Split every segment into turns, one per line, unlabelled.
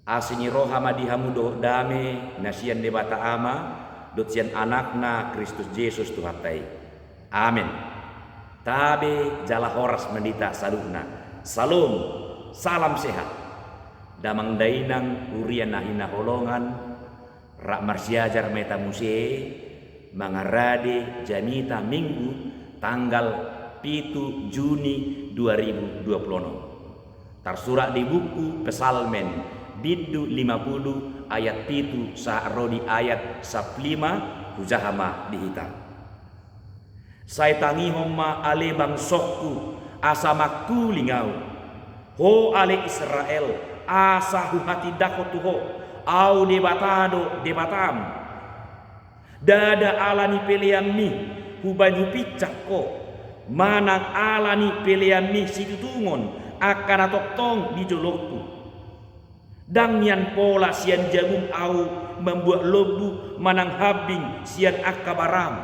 Asini roha madihamu do dame nasian debata ama dot sian anakna Kristus Yesus Tuhatai. Amin. Tabe jala horas mendita saluna. Salom, salam sehat. Damang dainang urian nahina holongan rak marsiajar meta musee mangarade janita minggu tanggal 7 Juni 2026. Tersurat di buku Pesalmen Biddu 50 ayat 7 sa'rodi ayat 15 hujahama dihitam. Saya tangi homma ale bangsokku asa makku lingau. Ho ale Israel asa hati dakotuho au debatam. Dada alani pelean mi hubaju picak ko. Manang alani pelean mi situtungon akan atoktong di jolokku. Dangyan pola sian jagung au membuat lobu manang habing sian akabaram.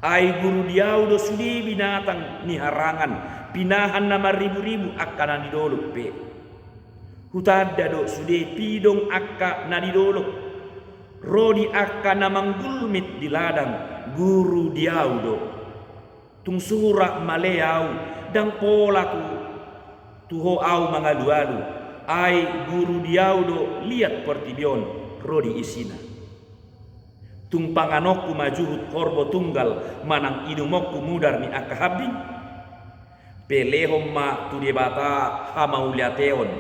Ai guru diau do sudi binatang ni harangan pinahan nama ribu-ribu akana di dolok pe. Hutada do sudi pidong akka na di dolok. Rodi akka na manggulmit di ladang guru diau do. Tung surak maleau dan pola tuho au mangalu-alu. Ai guru diau do lihat pertibion rodi isina. Tumpanganokku majuhut horbo tunggal manang idumokku mudar ni akahabing. Pelehom ma tu debata hamauliateon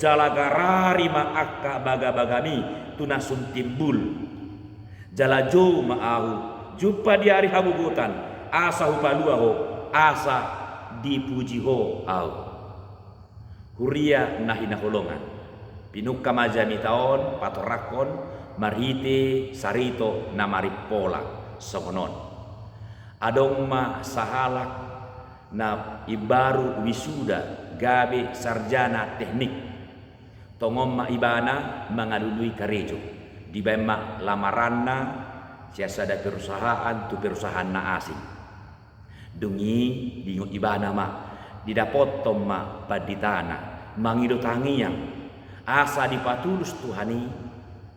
jalagarari ma akka baga-bagami tunasun timbul. Jala jou ma ahu jumpa di hari habubutan asa hupalua ho asa dipuji ho au. Huria nahina holongan pinukka majami taon patorakon marhite sarito namaripola songonon adong ma sahalak na ibaru wisuda gabe sarjana teknik tongom ma ibana mangadului karejo di bema lamaranna siasada perusahaan tu perusahaan na asing dungi dingo ibana ma didapottom ma paditana mangido tangiang asa dipatulus Tuhani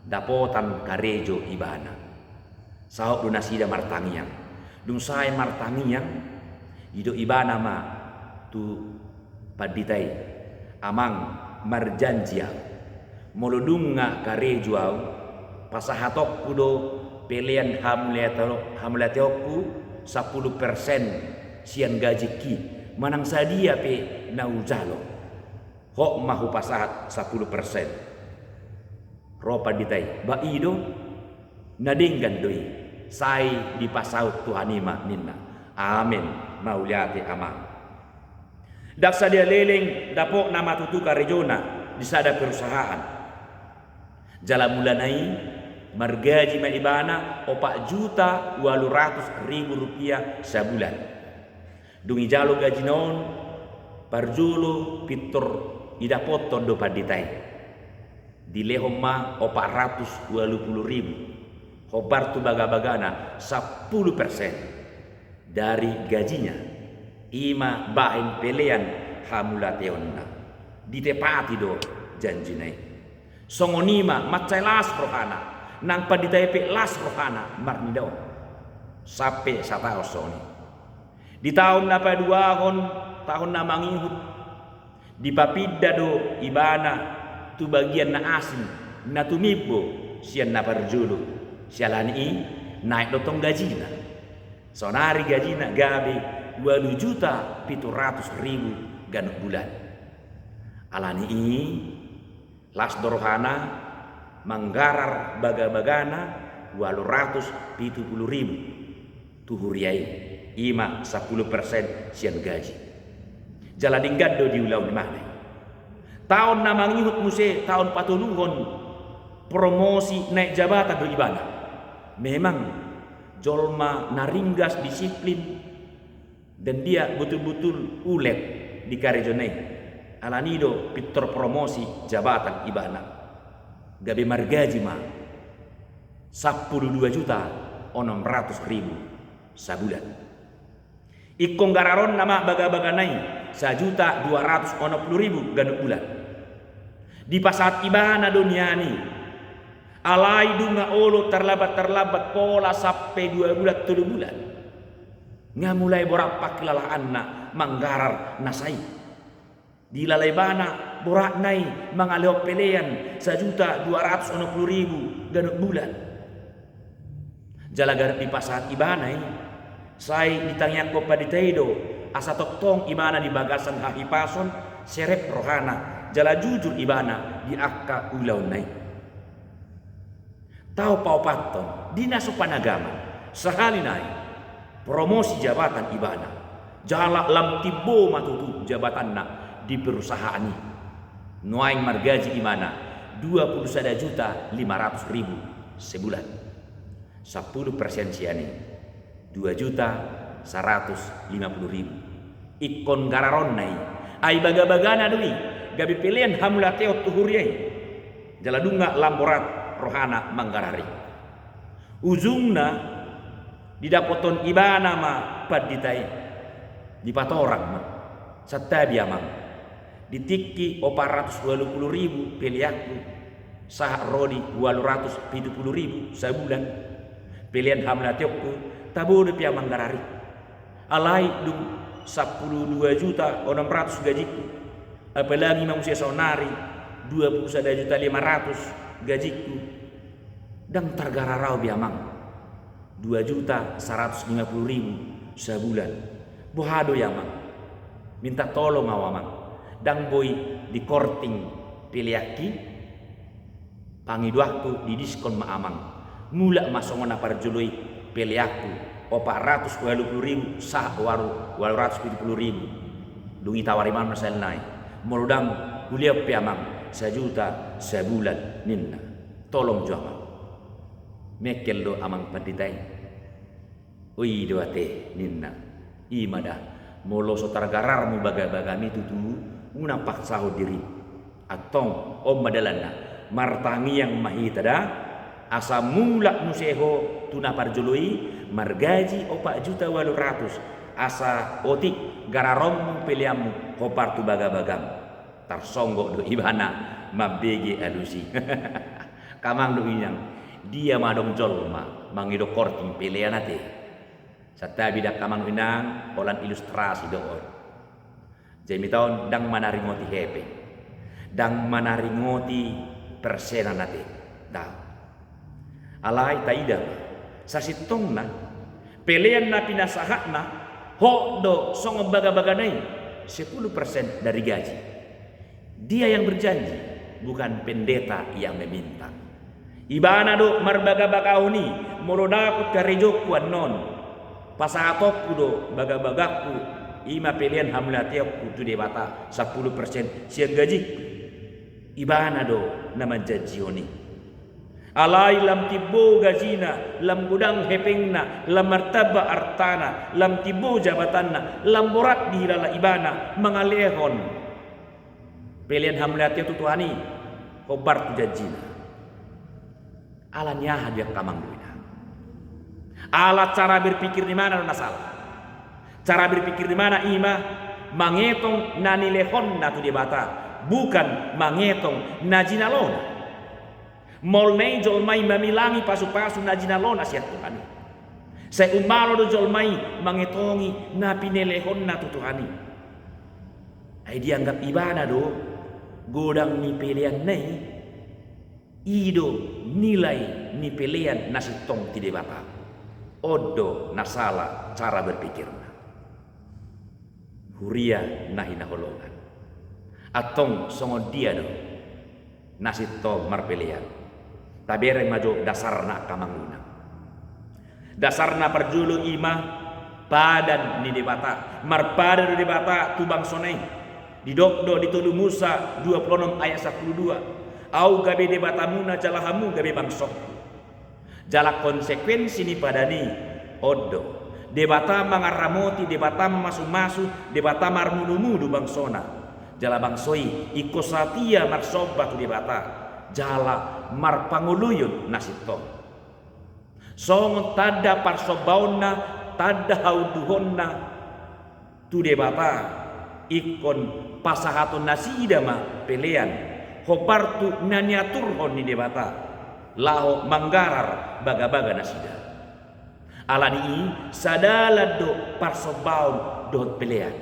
dapotan karejo ibana sahok dunasida martangiang dung say martangiang ido ibana ma tu paditai amang marjanjia molodunga karejo au pasahatok kudo pelean hamleatokku 10% sian gaji ki manang sadia pe naujalo hok mahu pasahat 10% ropa ditai ba ido nadinggan doi sai di pasaut Tuhanima ninna amin mauliati amang daksa dia leleng dapok nama tutuka rejona di sada perusahaan jala mulanai margaji malibana 4.800.000 rupiah sebulan dungi jalo gaji non parjulu pitor idapot tondo paditai di lehoma 420.000 hobar tu baga-bagana 10% dari gajinya ima bahin pelean hamulateonna ditepati do janjinai songonima macai las rohana nang paditai pe las rohana marnidao sampai sataosoni di tahun napa duahon tahun namangihut di papidda do ibana tu bagian na asin na tumibo sian na parjulu sialani naik dotong gajina sonari gajina gabe 2.700.000 ganuk bulan alani las dorohana manggarar baga-bagana 270.000 tuhuriai ima 10% sian gaji jala dinggado di ulau di mana tahun namangihut muse tahun patuluhon promosi naik jabatan do ibana memang jolma naringgas disiplin dan dia betul-betul ulet di karejonai alanido pitor promosi jabatan ibana gabe margaji ma 12.600.000 sabulan ikong gararon nama baga-baganai 1.260.000 ganuk bulan Di pasat ibana dunia ni. Alai dunga olo terlambat pola sampai 2 bulan 3 bulan. Nga mulai borapak kilalaan na manggarar nasai. Di lalai bana borak nai mangaleo pelean 1.260.000 ganuk bulan. Jalagar di pasat ibana ini. Sai ditanya ko pa ditaido asa toktong ibana di bagasan hahipason serep rohana jala jujur ibana di akka ulaw nai. Tau pau paton dinas panagama sahali nai promosi jabatan ibana jala lam tibo matutu jabatan na di perusahaan ini nuaing margaji ibana 21.500.000 sebulan 10% siani 2.150.000 ikon gararon nai ai baga-bagana dui gabi pilihan hamulateo tuhuriai jaladunga lamborat rohana manggarari ujungna didapoton ibana ma paditai di patorang ma satabia ma ditiki 420.000 pilihaku sah rodi 270.000 sebulan pilihan hamulateo tabodo pia manggarari alai dung 12.600.000 gajiku apalagi manusia sonari 21.500.000 gajiku dan tergararau biamang 2.150.000 sebulan bohado ya mang minta tolong awamang dan boy di korting piliaki pangi waktu di diskon maamang mula masongona parjului piliaku 420.000 sah waru 270.000 dungi tawariman masal naik molodang kuliah piamang 1 juta sebulan ninna tolong jawab mekel do amang panditai ui doate ninna imada molo sotargarar mu baga-bagami tutu una paksaho diri atong om madalana martangi yang mahitada asa mula nuseho tuna parjului margaji 4.800.000 asa otik gararom peliamu kopar tu baga-bagam tarsonggo do ibana mabege alusi kamang do inyang dia madong jolma mangido korting peleanate satabi dak kamang inang olan ilustrasi doon jemi taon dang manaringoti hepe dang manaringoti persenanate dah alai taida sasitong na pelean na pinasahat na ho do song baga-baganay 10% dari gaji dia yang berjanji bukan pendeta yang meminta ibana do marbaga-bagauni morodakut karejokku non pasatokku do baga-bagaku ima pelean hamulatiakku tu debata 10% siang gaji ibana do nama janjioni alai lam tibo gajina lam gudang hepengna lam martaba artana lam tibo jabatanna lam borat di hilala ibana mangalehon pelian hamlati tutuani kobar tu janjina alanya hadiah kamang duina ala cara berpikir di mana nasalah cara berpikir di mana ima mangetong nanilehon na tu debata bukan mangetong najinalona molnei jolmai mamilangi pasu-pasu na jinalona siya Tuhani. Sa umalo do jolmai mangetongi na pinelehon na tutuhani. Ay dianggap ibada do godang ni pilihan nai ido nilai ni pilihan na sitong tidebata. Odo nasala cara berpikir na. Huria na hinaholongan. Atong songo dia do nasito marpilihan. Tabere majo dasarna kamanguna dasarna perjulu ima padan ni debata marpadan di debata tubang sonai didokdo ditulu Musa 26 ayat 12 au gabe debatamuna jalahamu gabe bangsok jala konsekuensi ni padani odo debata mangaramoti debata masu-masu debata marmudu-mudu bangsona jala bangsoi ikosatia marsobat debata jala marpanguluyun nasito song tada parsobauna tada hauduhonna tu debata ikon pasahatun nasida ma pelean hobartu naniaturhon ni debata laho manggarar baga-baga nasida. Alani sadalado parsobaun dohot pelean.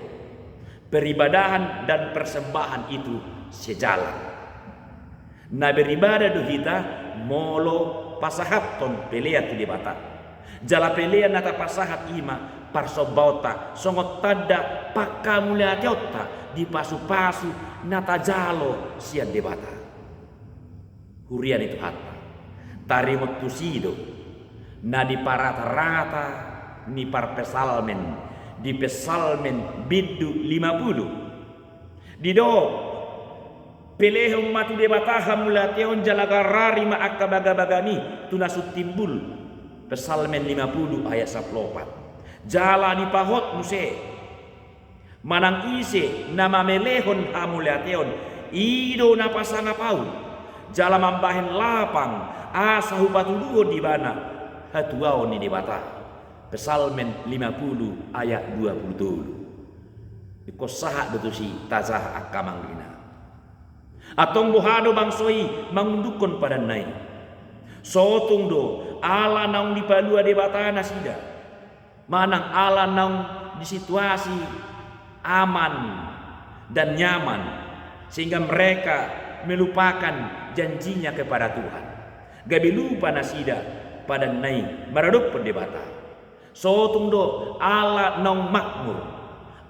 Peribadahan dan persembahan itu sejalan. Na beribadah dohita molo pasahaton pelea tu debata. Jala pelea nata pasahat ima parsobauta songot tada pakamulya teota di pasu-pasu nata jalo sian debata. Hurian itu hatta. Tarimot tusido na di parata-rata ni par pesalmen di pesalmen biddu 50 di do pelehom matu debata hamulateon jalagarari ma akabaga-bagani tunasut timbul pesalmen 50 ayat 14 jala ni pahot muse manang ise nama melehon hamulateon ido na pasanga pau jala mambahen lapang asa hupatuluho di bana hatuao ni debata Pesalmen 50 ayat 27. Iko saha dotu si tazah akamang lina. Atong buhado bangsoi mangundukon pada nai. Sotung do ala naung di palua debata nasida. Manang ala naung di situasi aman dan nyaman sehingga mereka melupakan janjinya kepada Tuhan. Gabi lupa nasida pada nai maraduk pendebata. Sotung do ala nong makmur,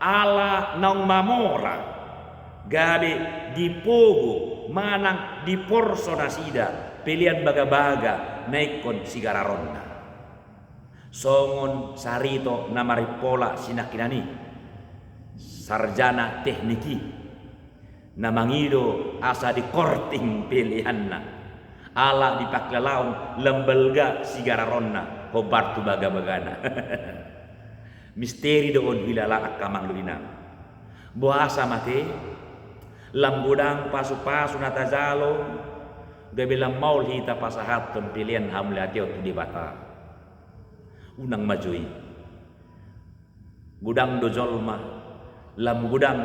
ala nong mamora, gabe dipogo manang diporso nasida pilihan baga-baga naikon sigararonda. Songon sarito namaripola sinakinani sarjana tekniki namangido asa di korting pilihanna ala dipaklalaon lembelga sigararonna hobar tu baga-bagana. Misteri doon hilala akamang lulina. Buasa mate lambudang pasu-pasu natazalo gabilang maul hita pasahaton pilihan hamlatio tu dibata. Unang majui gudang dojolma lam gudang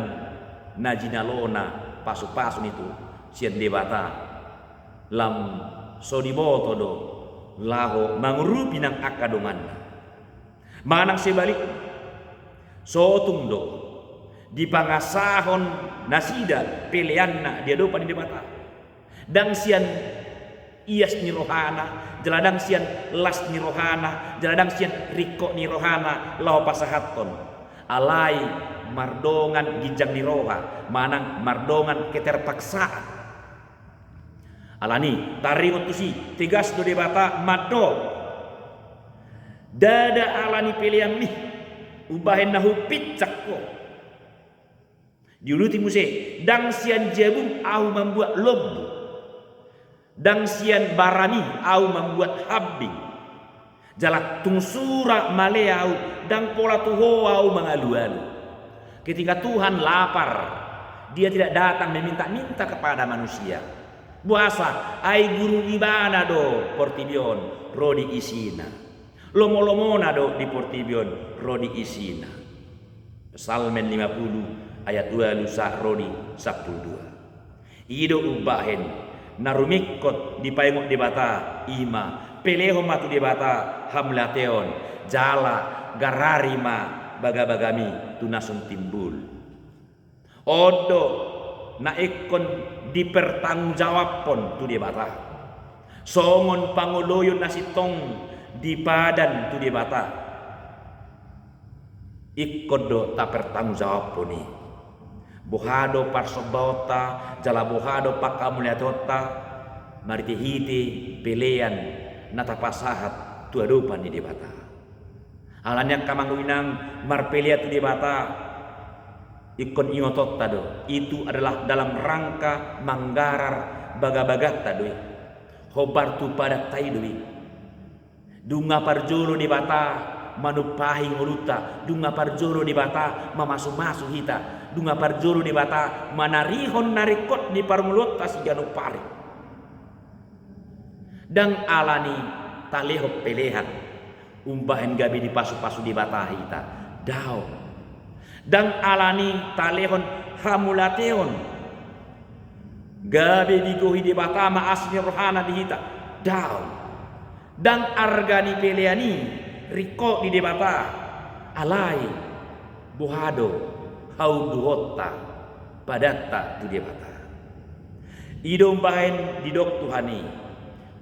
najinalona pasu-pasu itu sian debata lam sodiboto do laho mangurupi nang akadongan manang sebalik sotung do di pangasahon nasida peleanna dia dopan di debata dang sian ias ni rohana jeladang sian las ni rohana jeladang sian riko ni rohana lao pasahaton alai mardongan ginjang ni roha manang mardongan keterpaksaan alani taringot tusi tegas do debata mado dada alani pilihan nih ubahin nahu picak ko diuluti muse dang sian jabung au membuat lobu dang sian barani au membuat habing jalak tungsura maleau dang pola tuho au mengalu-alu ketika Tuhan lapar dia tidak datang meminta-minta kepada manusia. Buasa ai guru ibana do portibion rodi isina lomo-lomona do di portibion rodi isina. Pesalmen 50 ayat 2 lusa rodi 12 ido ubahen narumikot di payengok debata ima peleho matu debata hamlateon jala gararima baga-bagami tunasun timbul odo na ikon dipertanggungjawabpon tu debata songon panguloyon nasitong di padan tu debata ikon do ta pertanggungjawabpon ni bohado parsobauta jala bohado pakamuliatota maritihiti pelean nata pasahat tu adupan di debata alanyak kamangwinang marpelia tu debata ikon ingotot tado itu adalah dalam rangka manggarar baga-bagat tado hobar tu pada tai doi dunga parjolo di bata manupahi nguluta dunga parjolo di bata mamasu-masu hita dunga parjolo di bata manarihon narikot di parmulota si janu pari dang alani talehop pelehan umbahen gabi di pasu-pasu di bata hita dao dang alani talehon hamulateon gabe digohi di batama asli rohana dihita daun dan argani peleani riko di debata alai bohado hauduhota padatta tu debata idom bahen didok tuhani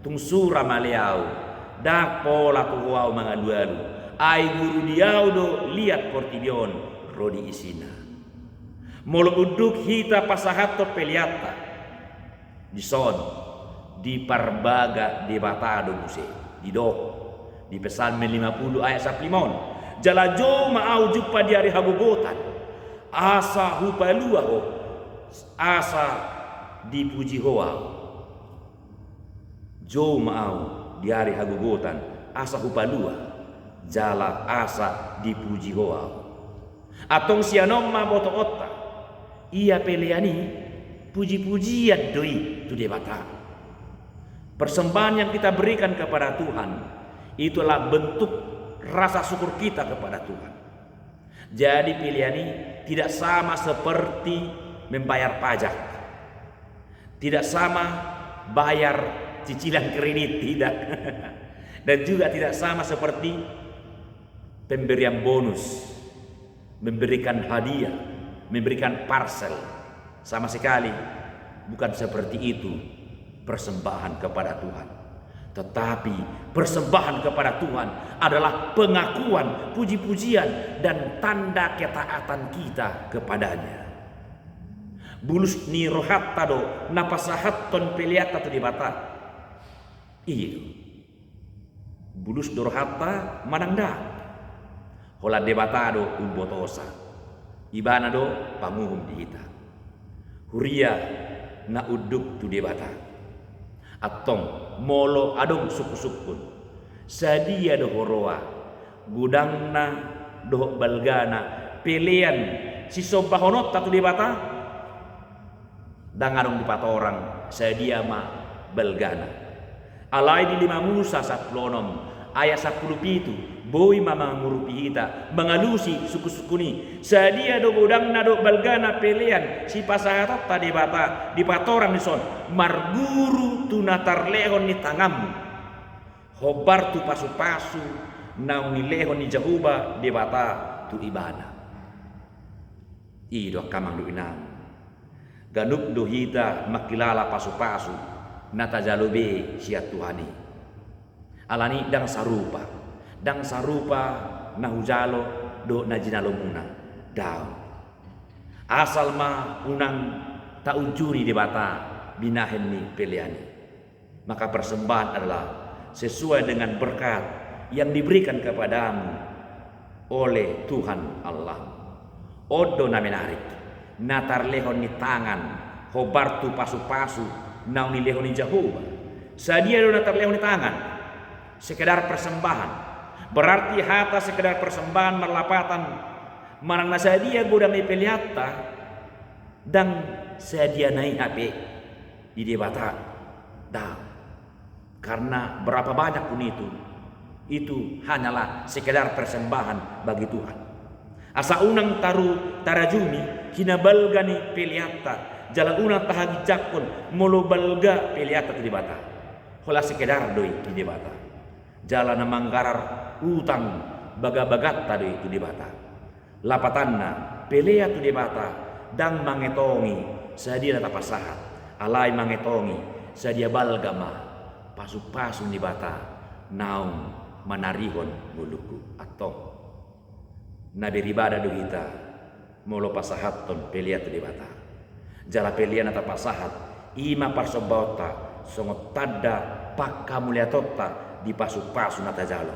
tung sura maleau dak pola tuwau mangalualu ai guru diau do liat portibion rodi isina molo uduk hita pasahato peliata di son di parbaga debata do muse di dok di Psalm 50 ayat 1 jala jo maau jumpa di hari hagogotan asa hupalua ho asa dipuji hoa jo maau di hari hagogotan asa hupalua jala asa dipuji hoa atong sianom ma boto otta ia peleani puji-pujian doi tu debata persembahan yang kita berikan kepada Tuhan itulah bentuk rasa syukur kita kepada Tuhan. Jadi pilihan ini tidak sama seperti membayar pajak, tidak sama bayar cicilan kredit, tidak. Dan juga tidak sama seperti pemberian bonus, memberikan hadiah, memberikan parcel. Sama sekali bukan seperti itu persembahan kepada Tuhan. Tetapi persembahan kepada Tuhan adalah pengakuan, puji-pujian dan tanda ketaatan kita kepadanya. Bulus ni rohatta do napasahatton peliata tu dibata. Iya. Bulus do rohatta manangda. Hola debata do umbotosa. Ibana do panguhum dihita. Huria na uduk tu debata. Atong molo adong suku-sukun sadia do horoa gudangna do balgana pelean si sobahonot tatu debata dangadong di patorang sadia ma balgana alai di 5 Musa 10 ayat 10 boy mama ngurupihita mengalusi suku-sukuni sadia do gudangna do balgana pelean si pasahatot tadi bata di patorang ni son marguru tu natar lehon ni tangamu hobar tu pasu-pasu naung ni lehon ni jahuba di bata tu ibana ido kamang do inam ganuk do hita makilala pasu-pasu nata jalube siat tuhani alani dang sarupa nahujalo do najinalo muna daw asal ma unang taujuri di bata binahen ni peleani maka persembahan adalah sesuai dengan berkat yang diberikan kepadamu oleh Tuhan Allah odo na menarik natar lehon ni tangan hobar tu pasu-pasu naung ni lehon ni Jehovah sadia do natar lehon ni tangan sekedar persembahan berarti hata sekedar persembahan merlapatan marang nasadia godang ipeliata dan sadia naik HP di debata dah karena berapa banyak pun itu hanyalah sekedar persembahan bagi Tuhan asa unang taru tarajumi hina balgani peliata jalan unang tahagi jakun molo balga peliata di debata hola sekedar doi di debata jalan manggarar utang baga-bagat tadi itu dibata lapatanna pelea tu dibata dang mangetongi sadia data pasahat alai mangetongi sadia balgama pasu-pasu dibata naung manarihon buluku atau nabi ribada do hita molo pasahaton pelea tu dibata jala pelea nata pasahat ima parsobota songot tada pakka muliatota di pasu-pasu nata jalo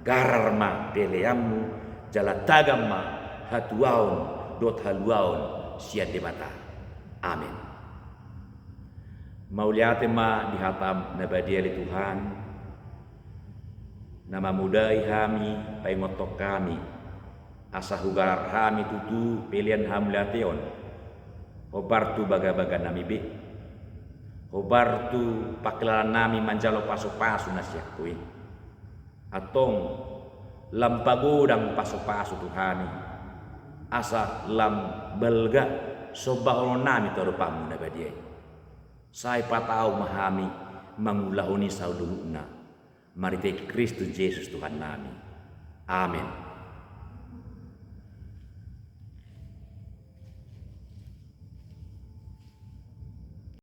gararma peleamu jala tagamma hatuaun dot haluaun siat debata amin mauliate ma dihatam nabadiali Tuhan nama mudai hami paingotok kami asa hugarar hami tutu pelian hamlateon hobartu baga-baga nami be hobartu pakilalan nami manjalo pasu-pasu nasiakui atong lampagodang paso-paso Tuhani asa lam belga sobahono nami torupamu na badia Saya patau mahami mangulahuni sauduluna. Marite Kristus Yesus Tuhan nami. Amin.